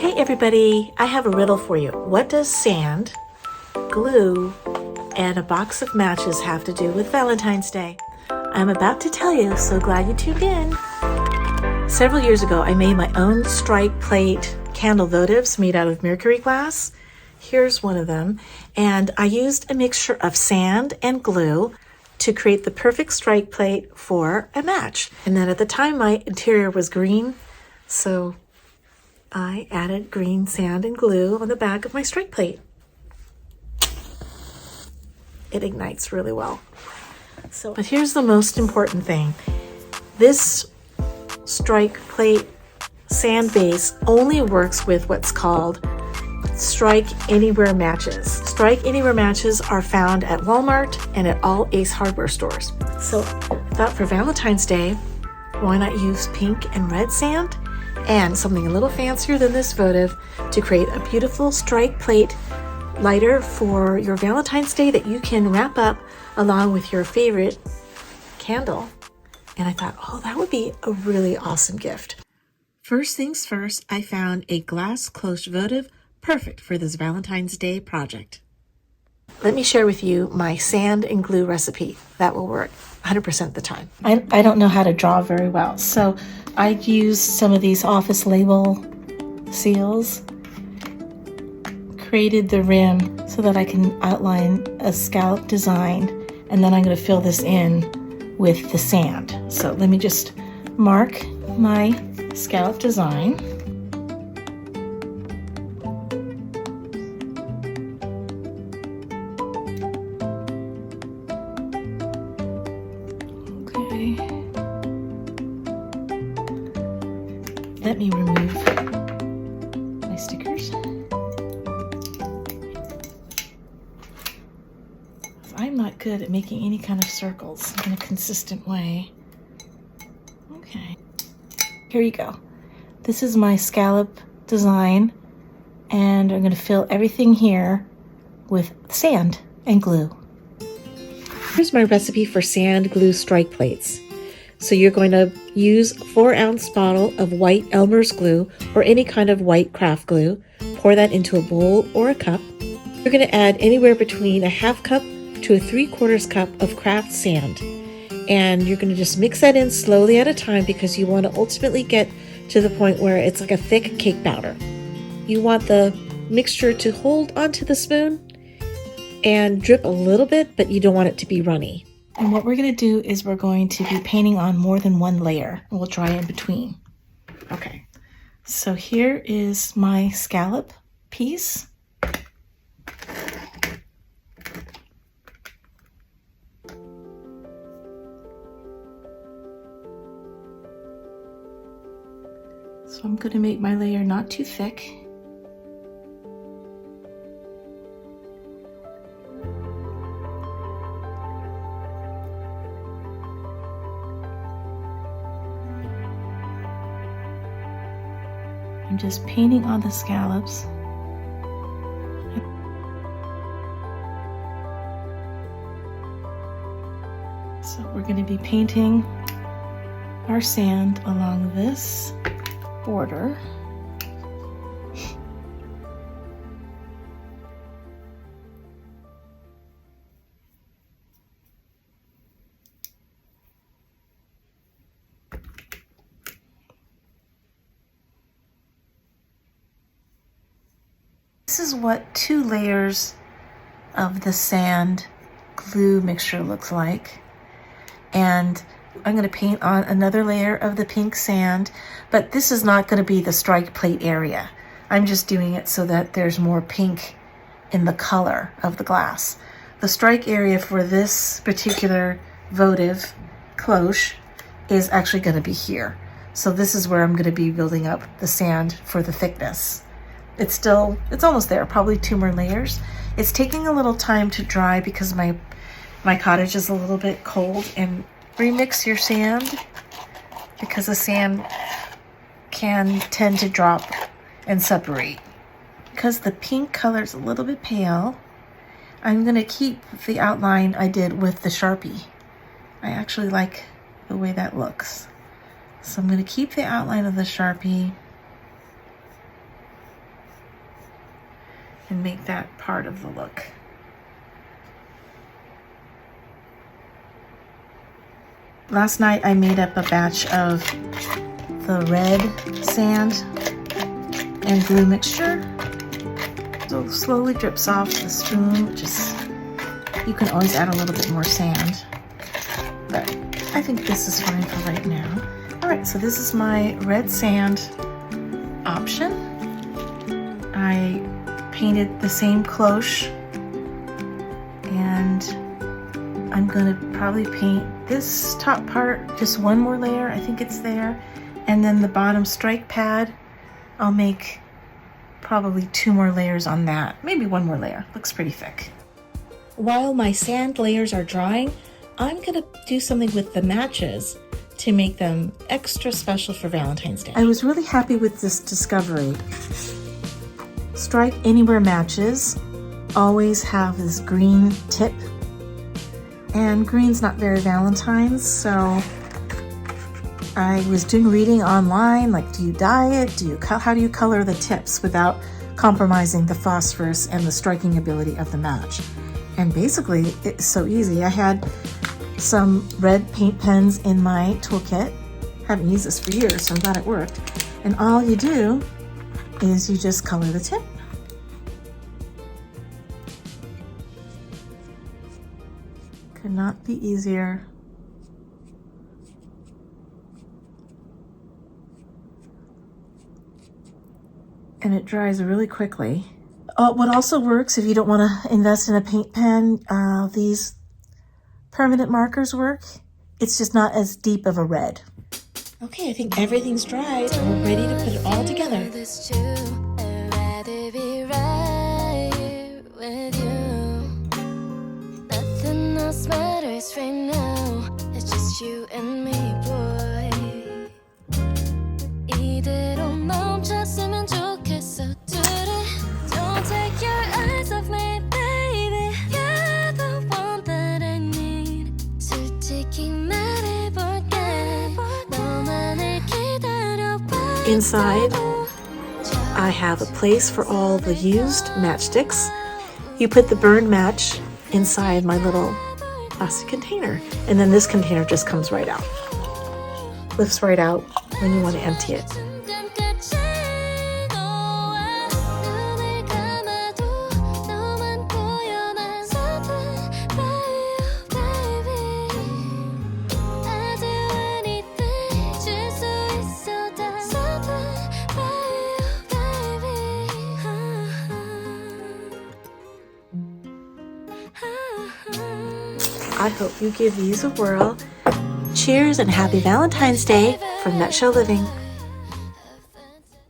Hey everybody, I have a riddle for you. What does sand, glue, and a box of matches have to do with Valentine's Day? I'm about to tell you, so glad you tuned in. Several years ago, I made my own strike plate candle votives made out of mercury glass. Here's one of them. And I used a mixture of sand and glue to create the perfect strike plate for a match. And then at the time, my interior was green, so I added green sand and glue on the back of my strike plate. It ignites really well. But here's the most important thing. This strike plate sand base only works with what's called Strike Anywhere matches. Strike Anywhere matches are found at Walmart and at all Ace hardware stores. So I thought for Valentine's Day, why not use pink and red sand and something a little fancier than this votive to create a beautiful strike plate lighter for your Valentine's Day that you can wrap up along with your favorite candle. And I thought, oh, that would be a really awesome gift. First things first, I found a glass cloche votive perfect for this Valentine's Day project. Let me share with you my sand and glue recipe. That will work 100% of the time. I don't know how to draw very well, so I used some of these office label seals, created the rim so that I can outline a scallop design, and then I'm going to fill this in with the sand. So let me just mark my scallop design. Okay. Let me remove my stickers. I'm not good at making any kind of circles in a consistent way. Okay. Here you go. This is my scallop design, and I'm going to fill everything here with sand and glue. Here's my recipe for sand glue strike plates. So you're going to use a 4-ounce bottle of white Elmer's glue or any kind of white craft glue. Pour that into a bowl or a cup. You're going to add anywhere between a half cup to a 3/4 cup of craft sand. And you're going to just mix that in slowly at a time because you want to ultimately get to the point where it's like a thick cake batter. You want the mixture to hold onto the spoon and drip a little bit, but you don't want it to be runny. And what we're going to do is we're going to be painting on more than one layer, and we'll dry in between. Okay, so here is my scallop piece. So I'm going to make my layer not too thick. I'm just painting on the scallops. So we're going to be painting our sand along this border. This is what 2 layers of the sand glue mixture looks like. And I'm going to paint on another layer of the pink sand, but this is not going to be the strike plate area. I'm just doing it so that there's more pink in the color of the glass. The strike area for this particular votive cloche is actually going to be here. So this is where I'm going to be building up the sand for the thickness. It's almost there, probably 2 more layers. It's taking a little time to dry because my cottage is a little bit cold, and remix your sand because the sand can tend to drop and separate. Because the pink color is a little bit pale, I'm going to keep the outline I did with the Sharpie. I actually like the way that looks. So I'm going to keep the outline of the Sharpie and make that part of the look. Last night I made up a batch of the red sand and glue mixture. So it slowly drips off the spoon. You can always add a little bit more sand, but I think this is fine for right now. All right, so this is my red sand option. I painted the same cloche, and I'm gonna probably paint this top part, just one more layer, I think it's there, and then the bottom strike pad, I'll make probably 2 more layers on that, maybe 1 more layer, looks pretty thick. While my sand layers are drying, I'm gonna do something with the matches to make them extra special for Valentine's Day. I was really happy with this discovery. Strike Anywhere matches always have this green tip, and green's not very Valentine's, so I was doing reading online, like, do you dye it? How do you color the tips without compromising the phosphorus and the striking ability of the match? And basically, it's so easy. I had some red paint pens in my toolkit. Haven't used this for years, so I'm glad it worked. And all you do is you just color the tip. Could not be easier. And it dries really quickly. What also works if you don't want to invest in a paint pen, these permanent markers work. It's just not as deep of a red. Okay, I think everything's dried and we're ready to put it all together. Nothing else matters right now. It's just you and me, boy. 이대로 멈췄으면 좋겠어. Don't take your eyes off me, baby. You're the one that I need. 솔직히 말해볼게. 너만을 기다려봐. Inside, I have a place for all the used matchsticks. You put the burned match inside my little plastic container, and then this container just comes right out. Lifts right out when you want to empty it. I hope you give these a whirl. Cheers and happy Valentine's Day from Nutshell Living.